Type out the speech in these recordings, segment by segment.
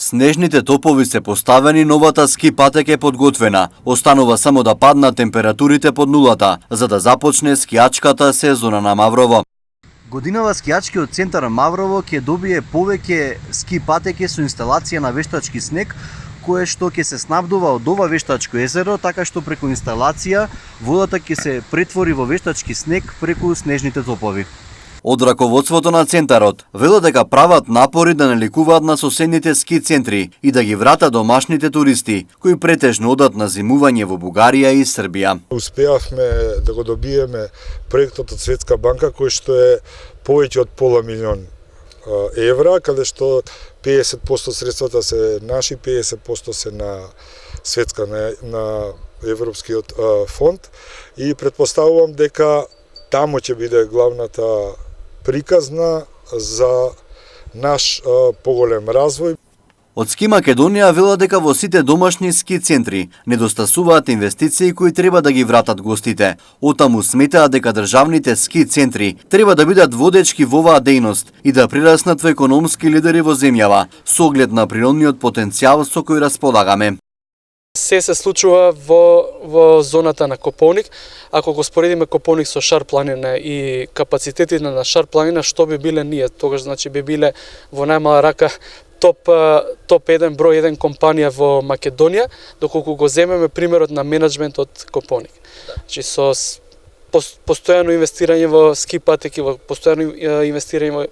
Снежните топови се поставени, новата ски патека е подготвена. Останува само да паднат температурите под нулата, за да започне скијачката сезона на Маврово. Годинава скијачки од центар Маврово ќе добие повеќе ски патеки со инсталација на вештачки снег, кое што ќе се снабдува од ова вештачко езеро, така што преку инсталација водата ќе се претвори во вештачки снег преку снежните топови. Од раководството на центарот велат дека прават напори да наликуваат на соседните ски центри и да ги вратат домашните туристи, кои претежно одат на зимување во Бугарија и Србија. Успеавме да го добиеме проектот од Светска банка, кој што е повеќе од пола милион евра, каде што 50% средствата се наши, 50% се на Светска, на Европскиот фонд, и претпоставувам дека таму ќе биде главната приказна за наш поголем развој. Од Ски Македонија велат дека во сите домашни ски центри недостасуваат инвестиции кои треба да ги вратат гостите. Отаму сметаат дека државните ски центри треба да бидат водечки во оваа дејност и да прераснат во економски лидери во земјава, со оглед на природниот потенцијал со кој располагаме. Се случува во зоната на Копоник. Ако го споредиме Копоник со Шар планина и капацитетите на Шар планина, што би биле ние? Тогаш значи би биле во најмала рака топ 1 број 1 компанија во Македонија, доколку го земеме примерот на менеджментот Копоник. Значи со постојано инвестирање во ски патеки, во постојано инвестирање во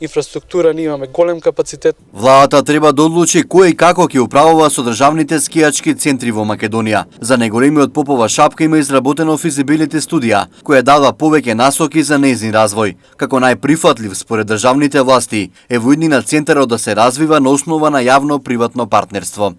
инфраструктура, ние имаме голем капацитет. Владата треба да одлучи кој и како ќе управува со државните скијачки центри во Македонија. За неголемиот Попова шапка има изработено физибилити студија, која дава повеќе насоки за нејзин развој. Како најприфатлив според државните власти е во иднина центарот да се развива на основа на јавно-приватно партнерство.